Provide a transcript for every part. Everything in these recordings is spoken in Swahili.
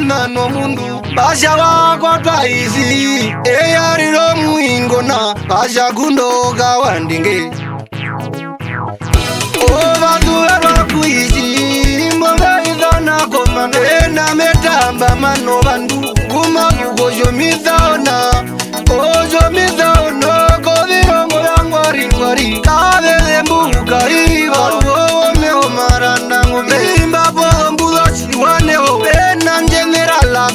Ina no mundu Basha wako twaizi Eyariro muingona Basha gundoga wandinge Ovatuerwa kuizi Mbonga idhona komane Ena metamba mano bandu Gumagu gojo mithaona Ojo mithaona Kovirongo ya ngwari ngwari Kavele mbuka iwa Meo maranda ngome Imbapo mbuga chiwaneo Ena njenerala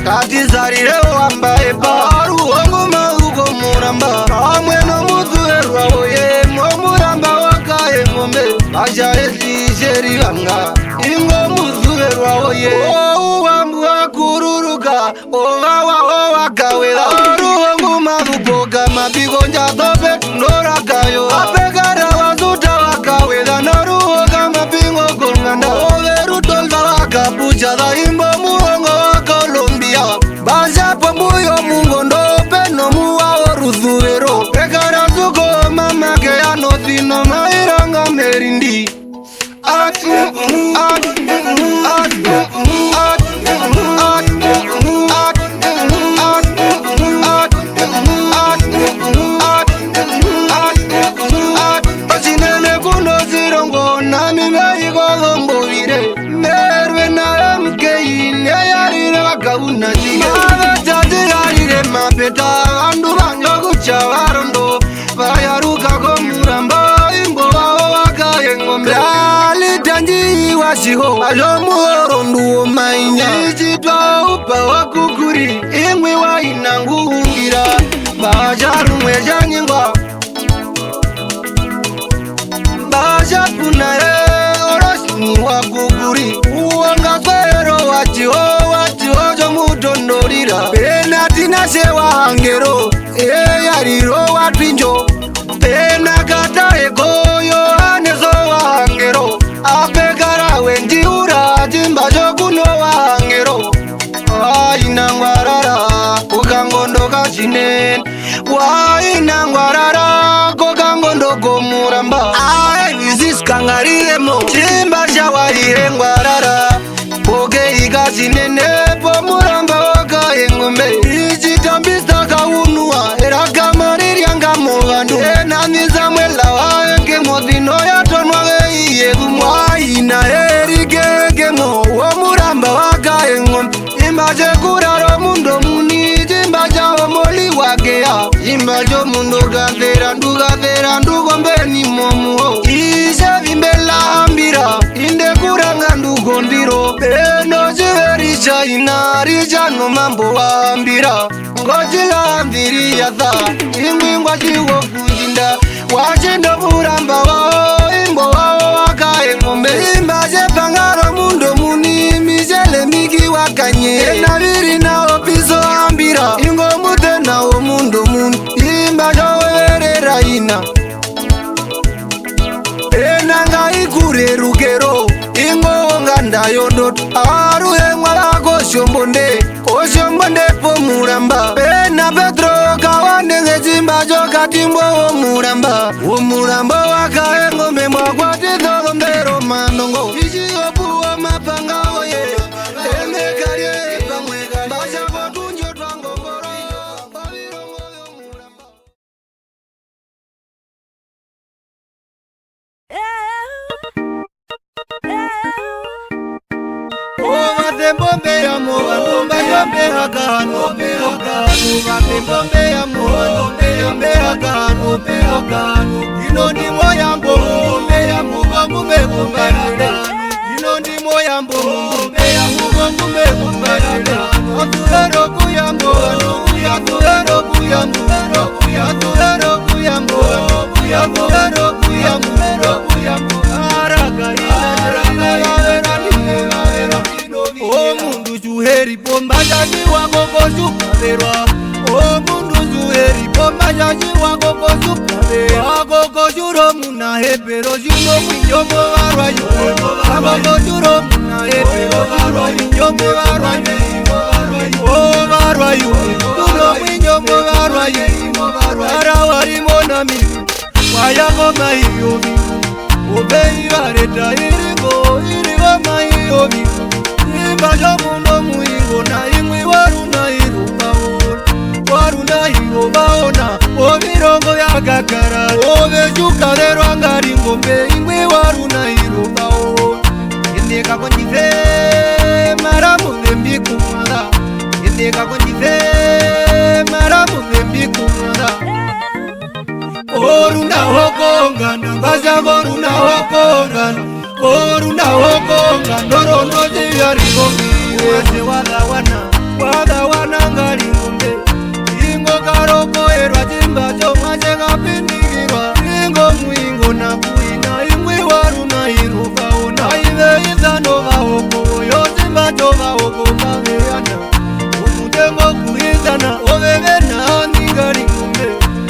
katiza rireo ambaye Baru wangu mauko muramba Amweno mutuerwa oye Muramba wakaye ngombe Basha ezi sheri wanga Ingo mutuerwa oye Wangu wakururuka Owa kawela Aru wangu mabupoka Mabigo njatope tunora kayo Apegara wazuta wakawela Naru waka mapingo konganda Overu tolda wakapucha Da imbo muongo wa Colombia Basha pamuyo mungondo Peno muwa oruthuero Pegara zuko mama Kea notino mairanga merindi Pasinene kuno zirongo Nami meigo gombo vire Merwe na MKI Neyarire wakauna zige Mave chaji yarire mapeta Andu banyo kuchawarondo Vayaruka komuramba Imbo wao wakaye ngombe Alitanji wasiho Alomu orondu omainya Ichitwa upa wakukuri Ingwe wa inangu ungira Bajaru mweja nyingwa Basha punae Oroshini wakukuri Uwanga kwero wachiho jo mutondorira Pena tinase wahangero Eyariro watwinjo Pena kata ekoyo anezo wahangero Apegara wenji urajimba jokuno wahangero Wainangwarara Kukangondo kachinen Wainangwarara Kukangondo komuramba Aizis kangariremo Chimba shawarire ngwarara Poke ikasinene Pomuramba waka engombe Ichitambista kaunua Eraka maririanga mogandu Enaniza mwela waenge Modino ya tonwage iyegumwa Ina erigegemo Womuramba waka engombe Imbaje kuraro mundo muni Jimbaja omoli wakea Jimbajo mundo gathera ndugo mbeni momuo Ise vimbela ambira Inde kuranga ndugo ndiro Beno jiverisha inarija no mambo ambira Ngojila ambiri yatha Ingwingwa jiwo kujinda Wajinda muramba wao Imbo wao wakae ngombe Imbaje pangaro mundo muni Mijele migi wakanye Enaviri na opiso ambira Ingo mute na o mundo muni Imbajo werera ina Enanga ikure rugero Ingo nganda yondot Aru engwa lako Oshombonde po muramba Pena Petro kawane ngezimba joka timbo Omuramba waka engo memwa kwa tito gombero mandongo Ishi opu wa mapanga oye Eme karye pamwega Basha potunjo twango ngoro Pavirongo omuramba Bombe ya moa, bombe hakano, bombe ya moa, bombe hakano. Inondi moya bombe ya mugongo mekumbarira. Inondi moya bombe ya mugongo mekumbarira. Atulero kuyambo, atulero kuyambo, atulero kuyambo, atulero kuyambo. Araga O mundu juheri pomba jaji wako zukaverwa O mundu juheri pomba jaji wako zukaverwa Agoko juro muna hepero juno mwinyomo warwa yu Agoko juro muna hepero warwa yu Nyomo warwa yu O warwa yu Juno mwinyomo warwa yu Arawari mona mi Wayako mahiyo mi Obei vareta irigo mahiyo mi Imbajo mundo ovaona ovirongo vyakagara oveshukaverwa ngari ngombe ingwe waruna irovao indekakondize maramu vembikumwala indekakondize maramu vembikumwala orunda hokongana ngazagorunda hokongana orunda hokongana ndorondoziyarigomiwese wadawana ngari ngombe ingo karokoerwa chimba chomwa chekapindikirwa ingo muingo nakuina imwe waruna irokaona iveizanovahokoyo chimba chovahoko maveyana umutengo kuizana ovevenani ngari ngombe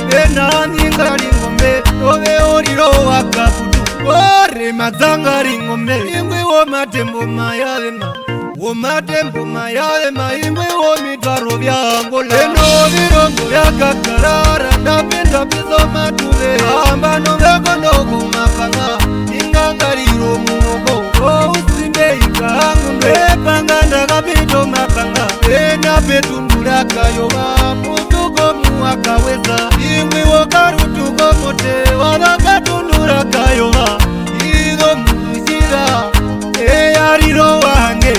venani ngari ngombe oveoriro wakaputu ore madzangari ngombe imwe womatembo mayavema womatembo mayavema imwe womitwaro vyangola eno virongo vyakakarara ndapinda piso matuve ambano vekondokumapanga ingangariro muoko ousimbe ikangu ndepanga ndakapito mapanga ena petundulakayova mutuko muwakaweza imwe wokarutuko mote wavakatundulakayova izo muzushira eyariro wange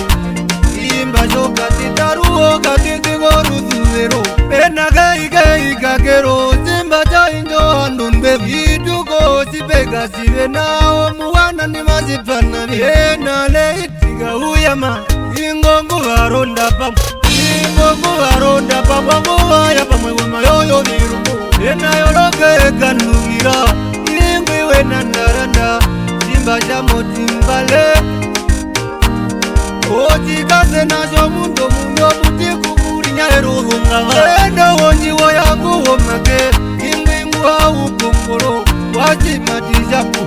shokatitaruo katitikoruzuvero penakaigaigakero simba chainjo andonbe vituko sipega sive nao muwana ni masipanavi enaleitiga uyama ingongu varonda pamwe nguvaya pamwe wemayoyo virungu enayolokekanukira ingwiwe nandaranda simba chamotimbale ochikaze nacho mundo muno mutikukurinyairuhungava endo wonjiwo yakuwomake ingwingu haukongolo wachimatishapu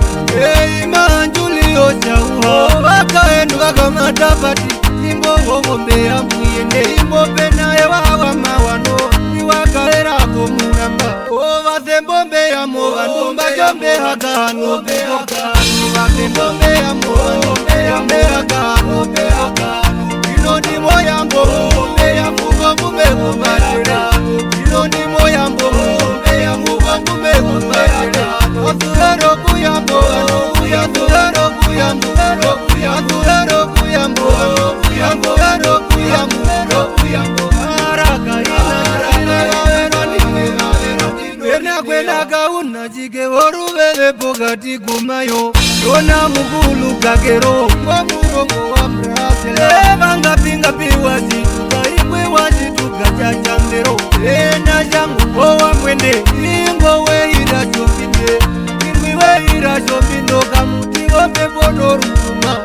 eimanjuliyo chauho vakaendu vakamatapati imbovongombe yambuyende imbopenaye wawamawano iwakaerako munamba ovazembombe yamo vanumba jombe hakano vazembombe yamo vanumbe hakano inoni moyambo meyamugongume kuvatera inoni moyambo meyamugongume kuvatera azulero kuyambo azulero kuyambo azulero kuyambo azulero kuyambo araka ina kwena kauna chike voruveve pokati kumayo yona mukulu kakero ngomurongo wa mrasela vangapingapiwa chituka imwe wachituka chachambero ena changu owa mwende ingo weira chopinde imwe weira chopindo kamutigo peponorutuma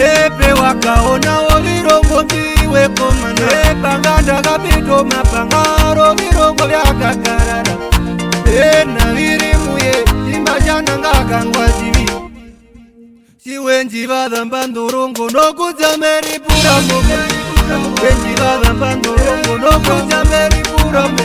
epe wakaona ovirongo mbiwe komana epanganda kapito mapangaro virongo vyakakarara ena virimuye imba chanangakangwa chivi chiwenjivadhamba ndorongo nokujameripuramo wenjivadhamba ndorongo nokujameripuramo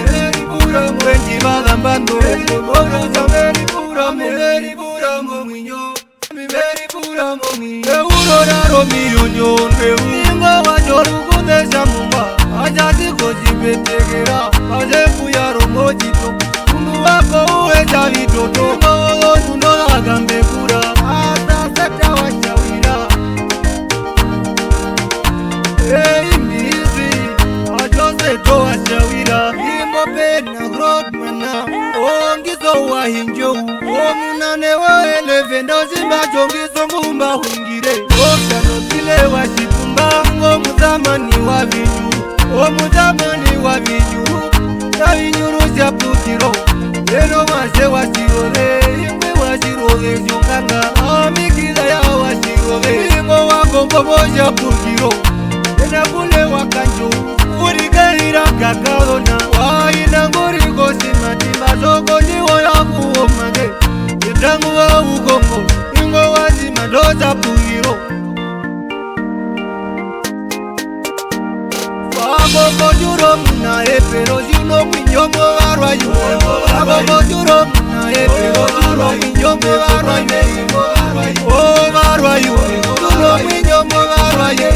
wenjivadhamba ndorongo nokujameripuramo mwinyo mimeripuramo mwinyo euroraro miyonyondwe ingo wachorukudesha mumba achachikochipetekera pachekuyaromojito mundu wako uwecha vitoto ingowoonundolakambekura ataseta wachawira eimbizi achoseto wachawira imbopena grotmana ongizo wahinjou omunane waelevenda zimbachongizo ngumba hungire okanotile wachipumba ngomuzamani wa vinyu omuzamani wa vinyu yavinyuru chaputiro eno mashe wachirove imwe wachirove shonganga amikila ya wachirove ingo wakongomo chaputiro enakule wakanjo urikaira kakavona wainangorikosimati masoko ndiwo yakuwomage itangu wa ukongo ingo wachimando chaputiro Agogojuro muna epero juno minyomo warwayo Agogojuro muna epero juno minyomo warwayo Oh warwayo juno minyomo warwayo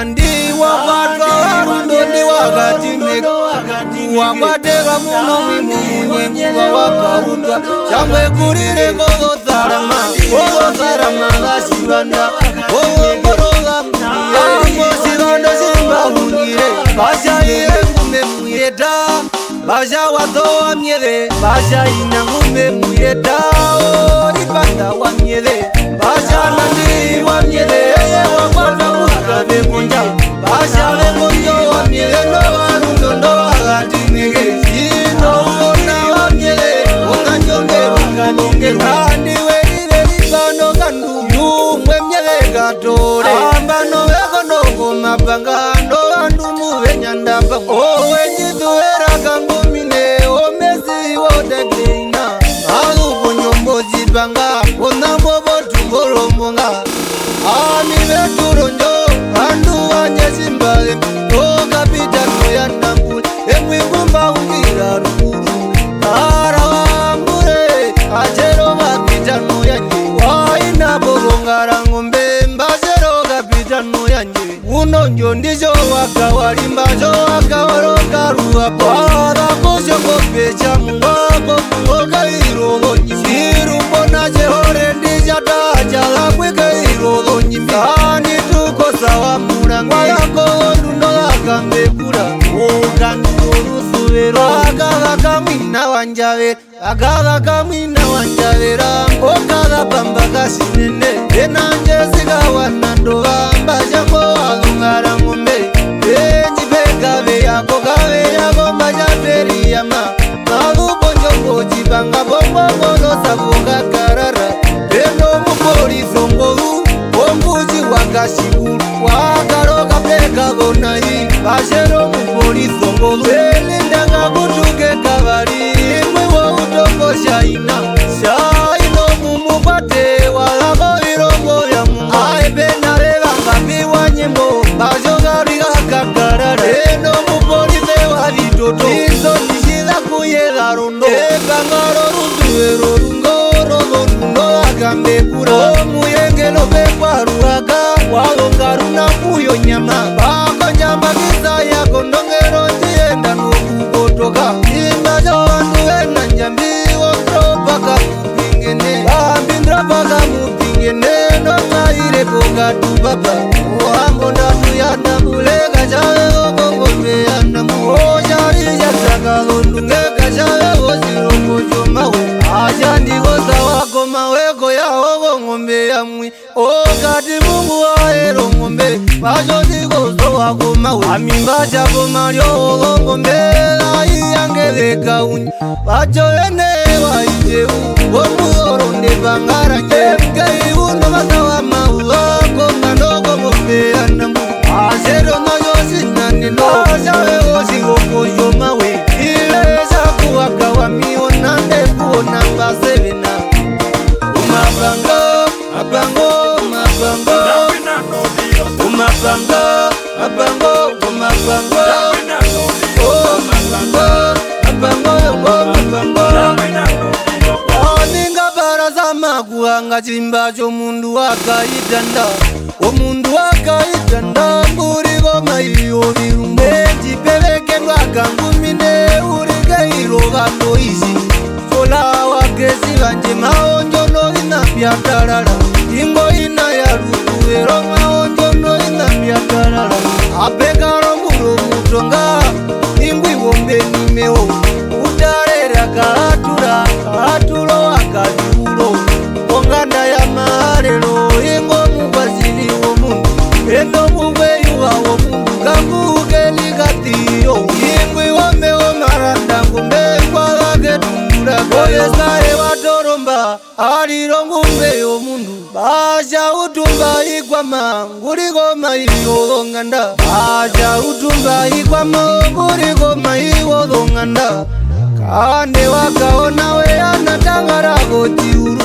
ndi wakwatwa warundo ndi wakatimeka wakwateka muno mwimu munyenyiwa wakaundwa changwe kurire kozotsarama kashivanda ongoroga angosivando simbahungire vashaire ngume muyeta vasha wadzo wamyele vasha ina ngume muyeta oripanda wamyele vasha nandi wamyele wakwata mukave konja vasha vekonjo wamyele ndovarundo ndovakatineke inoona wamyele unganjonge vakanongerwa ndiwerire ribano kanduyu mwemyele katore ambano vekonoko mapanga ndovandu muvenyandapa owenjituera kangumine omesi wodekeina aluvonyombodzipanga onambovotumbolombonga ami veturonjo andu wanyesimbale tokapita noyandambule emwingumba ungira rukuru arawambure achero kapita noyanje waina bogongara ngombe mbasero kapita noyanje unonjo ndicho wakawalimbacho wakawalokaruwapo avakoshongopecha mungwako mungokairovonyimi irupona chehore ndichataachalakwekairovonyimi anitukosawa mulangwa yako nduno akambekura ukandiorusuvero akavakamwina wanjavera akavakamwina wanjavera okavapamba kasinene enanjesikawana ndovamba chango walungara ngombe echipekave yako kave yako mbachaperiyama mavubonjongocipanga bongongolosavungakarara enomupolisongovu ombuci wakashikulu wakaloka pekavonai vashero mupolisongovu elindanga kutuke kavari imwe woutongo shaina mumukwate walako virongo vya mungu aipenare vangapiwa nyimbo vajogarikakakarara eno mupolise wavitoto izo ndishila kuyela rondo ekangaro rutuvero rungorovorundo akambekura omuyengelo vekwaruaka walongaruna kuyo nyama vakonyambakisa yako ndongero ndienda nokukotoka imba cha vandu vena njambiwo tropaka mupingene vambindropaka mupingene nongairepokatupapa ohambo ndatuyandambuleka chavevokongomeyandamu ocharichatsakalondungeka chavevo mawe achandikosa wako maweko yawo ng'ombe yamwi okati mungu waero ng'ombe vachotikoso wako mawe amimba chako malyowo ng'ombe laiyangeleka unyi vachoene waiteu womuoronde pangaranje mkeiuno vasawa mau wako ngandoko ng'ombe yanamu asero noyosinaneno chavewosikokosho mawe ilesakuwakawamiona ndekuona mbasevena umapanga mapango mapango umapanga mapango mapango oninga barasama kuhanga chimba chomundu wakaitanda omundu wakaitanda nguriko maiyo virumbe chipevekedwa kangumine urikeiro vandoizi sola wakesi vanje maonjono inapyatarara ingo ina ya rutuvero maonjono inapyatarara apekaro muro mutonga ingwivombe nimeo utarera kaatulo akadiulo onganda ya marero ingo mubaziliwo mundu endo mubweyuwawo mundu kambukelikatiyo ingwiwomewo marandangumbe kwagaketumulakoyesae watoromba aliro ngumbe yo mundu basha utumba ikwama nguriko maiyo nganda basha utumba ikwama nguriko maiyo nganda kande wakaona weanatangara kotiuru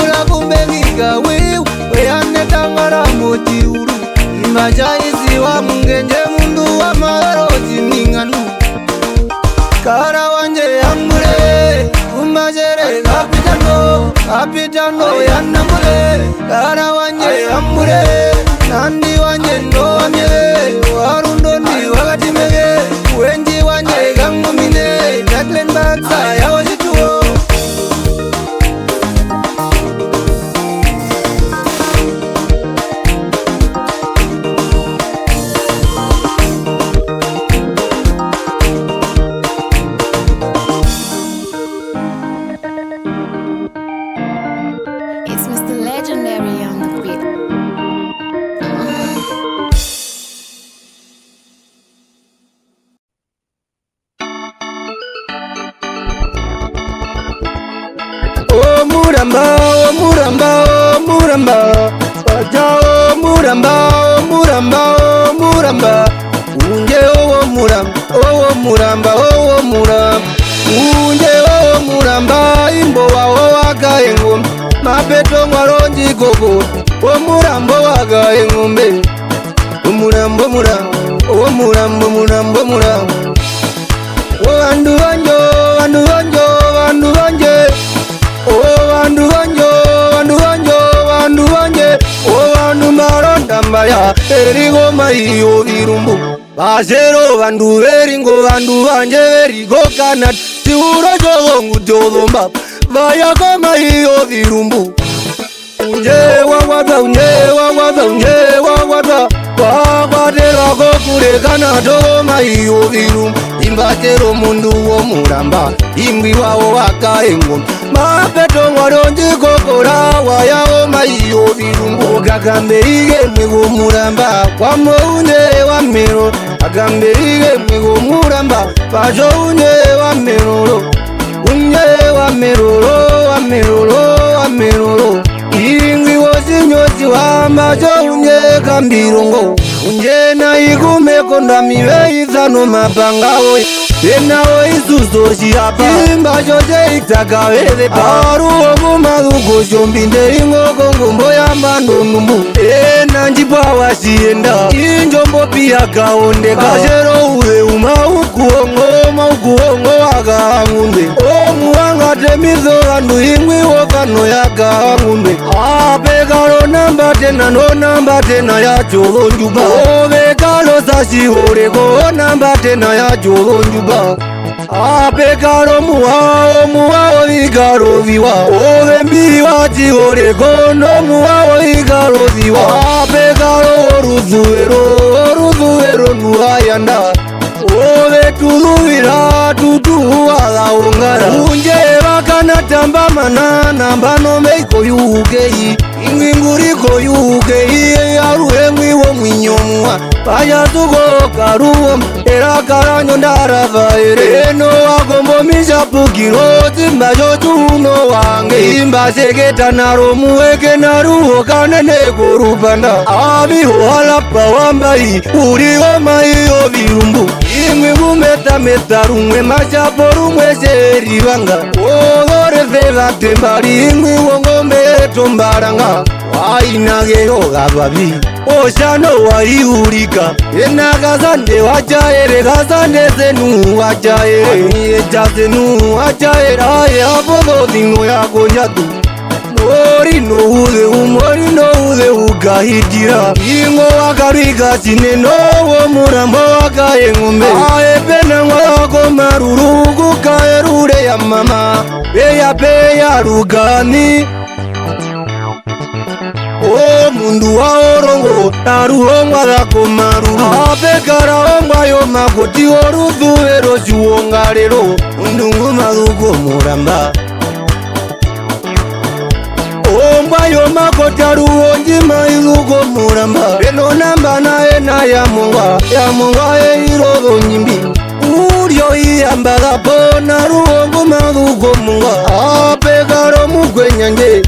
ulakumbengika weanetangara motiuru imajaisiwa mungenje mundu wa maroti minganu kara wanje yamure umajere kapitano yanamure kara wanje yamure nandi wanje ndo wamye muramba, oh muramba, oh muramba. Unje oh muramba, oh muramba, oh muramba. Unje oh muramba, imbo wao wagaye ngombe. Mapeto mwaronji gogo, oh murambo wagaye ngombe. Oh murambo murambo, oh murambo murambo murambo. Oh andu banjo, andu banjo, andu banje. Oh andu banjo, andu banjo, andu banje. Oh andu maronda mbaya, erigo maiyo virumbu. Basero bandu beringo bandu banje berigo kana. Tiuro jogo ngujogo mbap, vaya kama hiyo virumbu. Unje wawada, unje wawada, unje wawada. Wawadera gokure kana jogo maiyo virumbu. Imbatero mundu wo muramba, imbi wao wakaengo. Mapeto mwaronji kokora, waya o maiyo virumbu. Gagambe ige mwigo muramba, kwa mounye wa mero. Agambe ige mwigo muramba, pajo unye wa meroro. Unye wa meroro, wa meroro, wa meroro. Ingwi wosi nyosi wa majo unye kambirongo. Unje na igume konda miwe izano mabangawo. Ena o isuzo shiapa imba joje itakawele paru ogu madugo jombinde ingo kongo mboya mbando numbu. Ena njibwa wasienda injombo pia kaonde kajero uwe maukuongo waga ngunde. O muanga temizo andu ingwi wokano yaga ngunde. Apegaro namba tena no namba tena ya cholo njuba. O vekalo sashi horeko namba tena ya cholo njuba. Apegaro muwao vigaro viwa. Ove mbi wati horeko no muwao vigaro viwa. Apegaro oruzuero nuhayanda. Ove tuluwira tutuwala ongara. Unje wakana tamba manana mbano meiko yukei. Inginguriko yukei aruhe mwiwo mwinyomwa. Paya tugo karuwo era karanyo ndarava ere. Eno wagombo mishapukiro timba jotuno wange. Imba segeta naro muweke naruho kanene korupanda. Abiho halapa wambai uri omaiyo virumbu. Imwe mumeta rumwe machapo rumwe serivanga. Ogore feva tembari imwe wongombe tombaranga. Wainagero gababi oshano waiurika. Enaga zande wachaere gazande zenu wachaere. Eja zenu wachaere aye abodo dino yako nyatu. Mori no ude ugahidira. Ingo wakariga sine no wo murambo wakaye ngombe. Ae pena wako marurugu kaerure ya mama. Peya rugani. O mundu wa orongo naruhongwa dhako maruru. Apekara ongwa yo makoti oruzuero juongarero. Undungu madugo muramba. Ongwa yo makoti aruhonji mailugo muramba. Beno namba na ena ya mongwa irogo nyimbi. Urio iambada po naruhongo madugo mongwa. Apekaro mugwenyanje.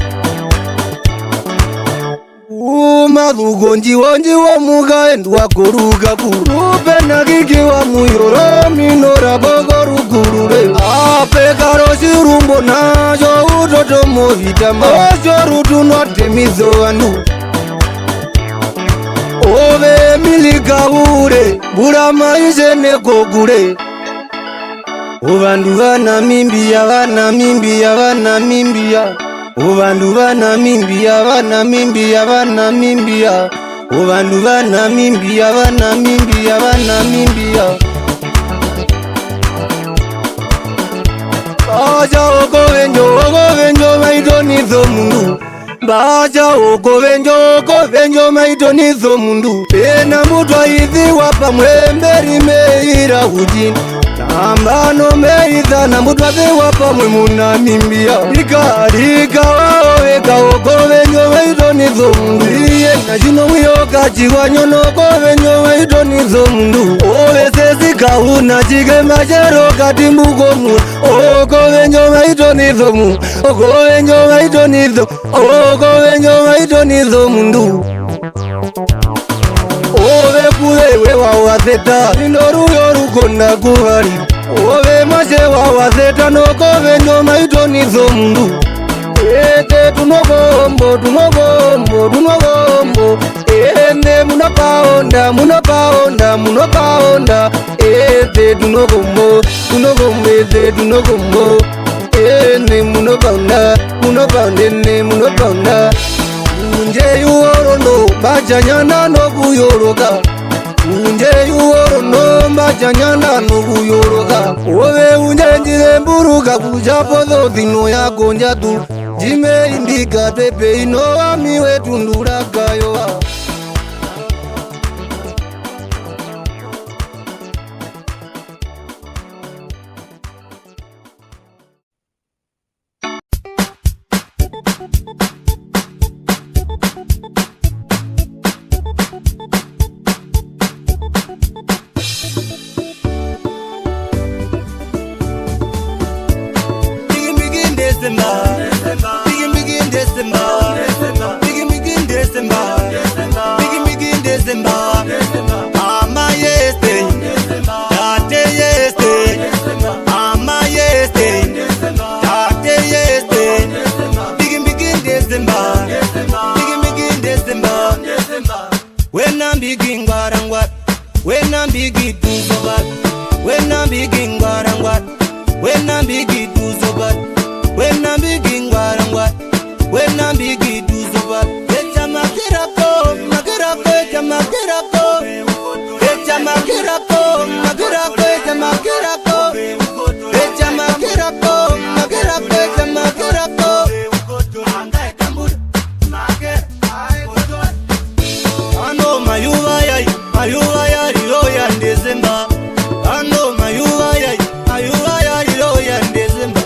Madugo njiwo muga endwa koruga kurupe nagiki wa muyoro minora bogoru kurube. Apekaro shirumbo na jo utoto movitama. Ojo rutunwa temizo anu. Ove milika ure burama ishene kogure. Ubandu bana mimbia. Ubandu bana mimbia. Ubandu bana mimbia. Baja okovenjo maitonizo mundu. Baja okovenjo maitonizo mundu. Pena mutwa hizi wapa mwemberi meira hujini. Ambano meitha na mutwaze wapa mwe muna mimbia. Ika waoweka okovenyo waitonizo mundu. Iye na jino wiyoka chiwa nyono okovenyo waitonizo mundu. Ove sesi kahuna chike machero katimbuko mundu. Okovenyo waitonizo mundu. Okovenyo waitonizo mundu. Ove kuwewe wawazeta Indoru yoru kona kuhari Ove mashe wawazeta Nokove njoma ito nizo mndu Ete tunogombo Ende munopaonda Ete tunogombo Ete tunogombo Ene munopaonda Unje yuorondo bajanyana no buyoroga Unje yuorondo bajanyana no buyoroga Ove unjenjire mburuga kujapodo dino ya gonja tu Jime indika pepe ino amiwe tunduraga yoa When I'm begin what? When I'm begin to so bad. When I'm begin what? When I'm begin to so bad. When I'm begin what? When I'm begin to so bad. Echa makirako, echa makirako. Echa makirako, echa makirako. Echa makirako, echa makirako. Ayuwa ya riro ya December. Ano mayuwa ya riro ya December.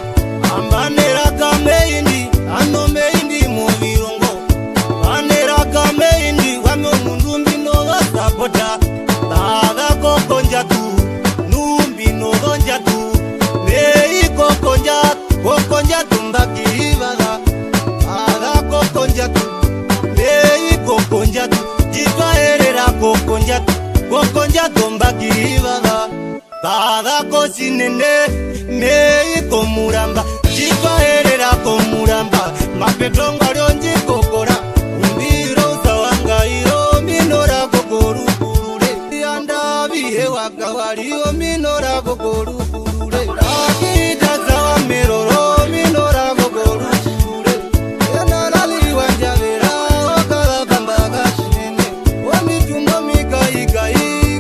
Ambanera kameindi, ano meindi muvirongo. Banera kameindi, wame mundumbi no wasapota. Taga kokonja tu, numbi no gonja tu. Nei kokonja tu mbaki hivaga. Taga kokonja tu, nei kokonja tu. Jitwa erera kokonja tomba kivaga Tada kosinene mei komuramba Jitwa erera komuramba Mapetonga ryonji kokora Umbiro sawanga iro minora kokoru kurure Yanda bihe wakawari yo minora kokoru kurure Akita sawa miroro minora kokoru kurure Yana lali wanjavera okala kambaga shinene Wamitumba mikai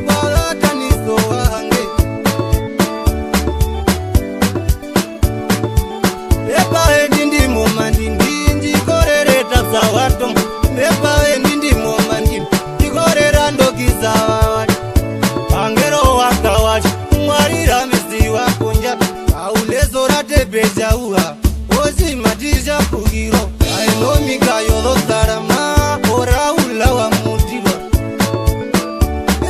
kwa taniso wahange Epa endindi momandindi Njikorereta sawato Epa endindi momandindi Njikorera ndokiza wawadi Pangero wakawadi Mwarira misi wakunja Aulezo rate beja uha Ozi matija kugiro Aino mika yolo sarama Ora ula wa mutiwa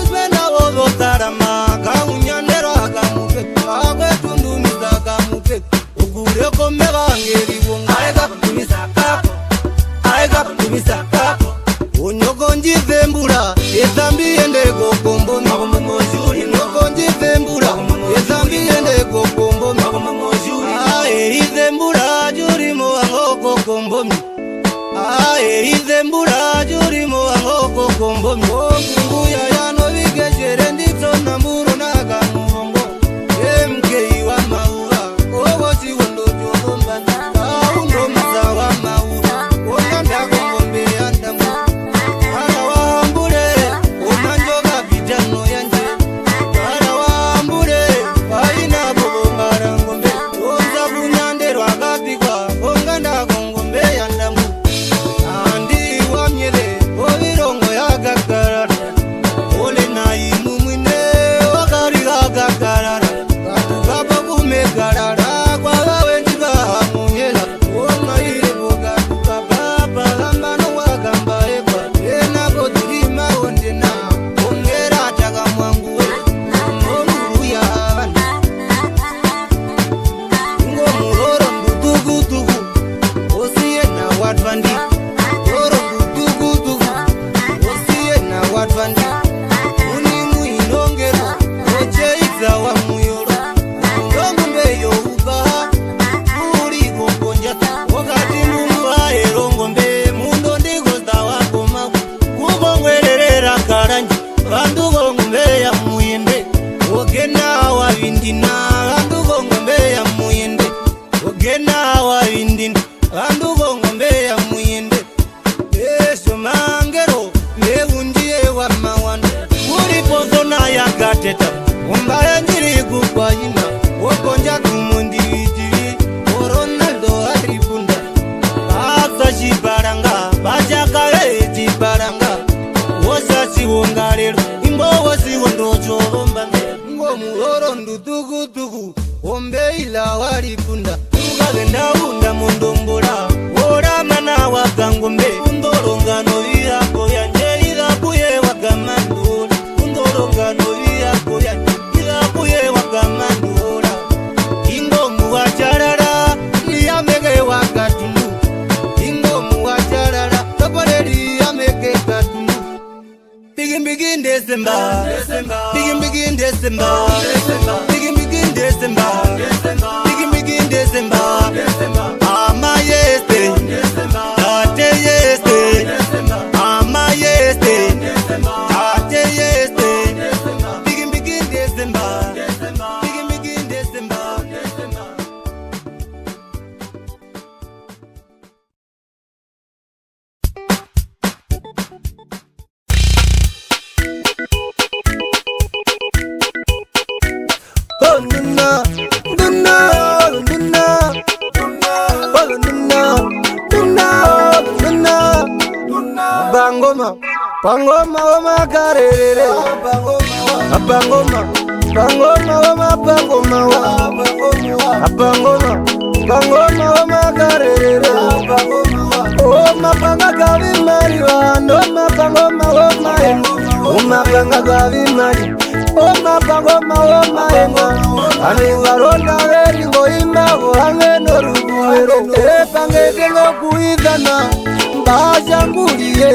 Ismena wolo sarama Kaunyandero hakamupe Agwe tundumiza hakamupe Ugure kome wangeri wonga Aega kutumisa kako Onyogonji vembura Ezambi ende gokombo Onyogonji vembura Ezambi ende gokombo Izembura juri mo angoko kombomi Izembura juri mo angoko kombomi Mungu ya yano vigejere ndito na mburu naga mwongo MK wa mauwa Ogo si wondo jogomba Kaundo mza wa mauwa Oyanda gongombe yanda mwa Ara wa ambure Omanjoga vijano yanje Ara wa ambure Waina bobo marangombe Oza bunyande rwagapikwa Onganda gongombe yanda mwa Andi wa mnyele Ovirongo ya gakarara somangero neundiye wa mawana ulipozona ya gateta umbaya njiri kukwayina wokonja kumundijiri Ronaldo arifunda Asa shibaranga Bachakawe chibaranga Wosasi wongalelo Imbo wasi wondocho ombange Ngo muhoro ndutugu tugu Ombe ila warifunda Tukagenda unda mundombola Ora mana wakangombe Undorongano irako yanje Irakuye wakamandola Undorongano irako yanje Irakuye wakamandola Ingo muwacharara Iyamege wakatundu Ingo muwacharara Toporeri yamege katundu Begin December Begin December Begin December Begin December Ama yeste Tate yeste Ama yeste Tate yeste Begin December Begin December Pangoma oma karere Pangoma oma karere Oma panga gavi mariwa Oma pangoma oma engo Oma panga gavi mari Oma pangoma oma engo Ani waronda veringo imago Ange noruguero Pange tengo kuidana Bashambulie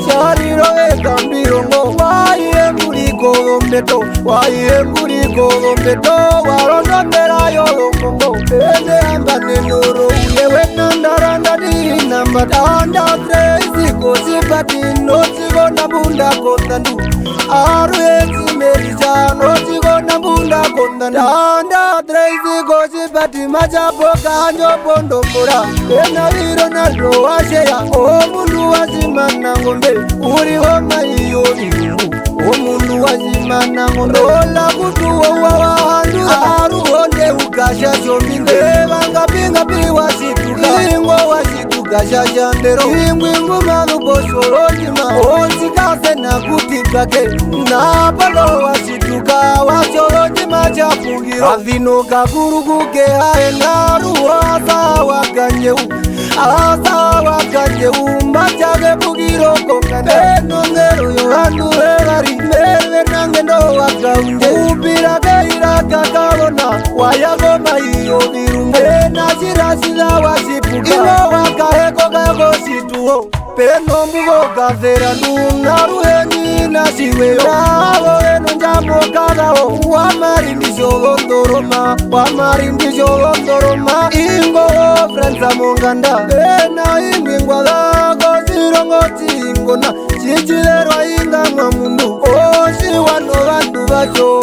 Shariro ekambirongo Waie muriko gombeto Waie muriko gombeto Warondo mera yolongo Ene ambane noro Uyewe nandaranda di Namadanda Tracy Kosipati Notigo nabunda kondandu Aru ezi merija Notigo nabunda kondandu Danda Tracy Kosipati Machapo kanjo pondo mora Ena viro na roasheya Omundu wazimana ngombe Uri homa iyo viru Omundu wazimana ngombe Ola kutu wawa handu Aru honde ukasha shominde Vanga pinga piwa situka Ingo wasituka shashandero Ingu malu bosoro jima Onsikase na kutipake Na palo wasituka Wasoro jima chapugiro Avino kakurukuke hae naru Asa wakanyeu Asa wakanje umbachage bugiro kokane Nongero yohandu herari Merve nangendo wakaunje Upira keira kakabona Wayagoma iyo virunge Nashirashira washipuka Iwo wakaheko kako situo Peno mbugo kafera Naruheni nashiweyo Nabo eno njamo kadao Wamarindisho gondoroma Wamarindisho gondoroma Ingo Franza monganda Ena ingwingwa lako Zirongo chingona Chichilerwa inga mamundu Oshi wano bandu basho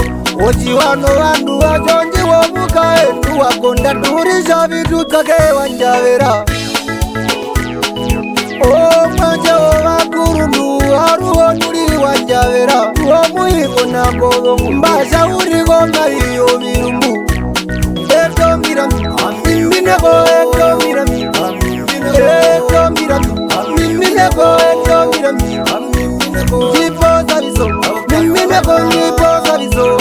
Ochi wano bandu basho Njiwo muka endu wakonda Turisha vitu take wanjavera O manje o wakurundu Aruho nuri wanjavera Uo muhigo na kodongu Mbasha urigoma iyo virumbu Eto mirami Minego eto mirami Eto mirami Minego eto mirami Jipo sabiso Minego jipo sabiso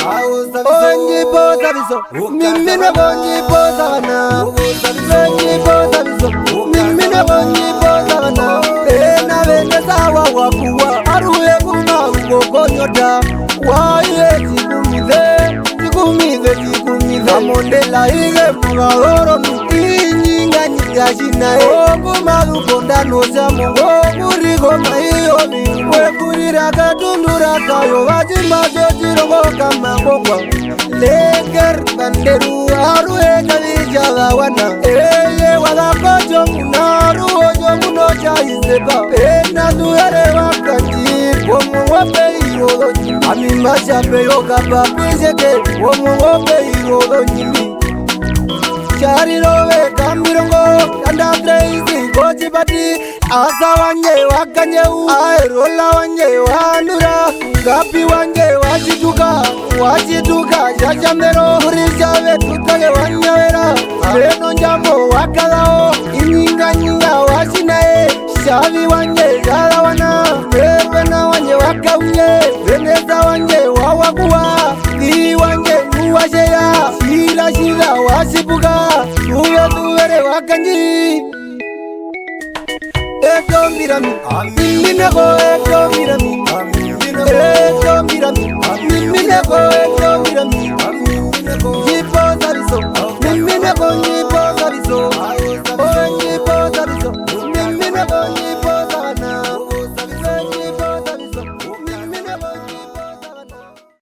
Jipo sabiso Minego jipo sabana Jipo sabiso Minego jipo sabana Ena vende sawa wakuwa Aruhe kuma ugo konyota Waie Tikumize Amondela ige mugahoro Inyinga nyigashina Ogu madukonda noja mungo Murigo maiyo miwe Kurira katundura kayo Wajima jojirongo kama ngongwa Leger banderu Aru eja vijala wana Eye wadakojo munaru Ojo munoja izeba Ena duhere wakati Womu wape irodo jimi Amima shape yoka papizeke Womu wape irodo jimi Charirowe kambirongo Kanda Tracy Kosipati asa wanje wakanyeu, rola wanje wanura, ngapi wanje wachituka shashamero, urishave tutage wanyawera, reno njambo wakalao, inyinga washinae, shavi wanje zalawana, mepena wanje wakaunye, veneza wanje wawakuwa, di wanje nuwasheya, shila washipuka, tuvere wakanji. Eto mirami, amine koe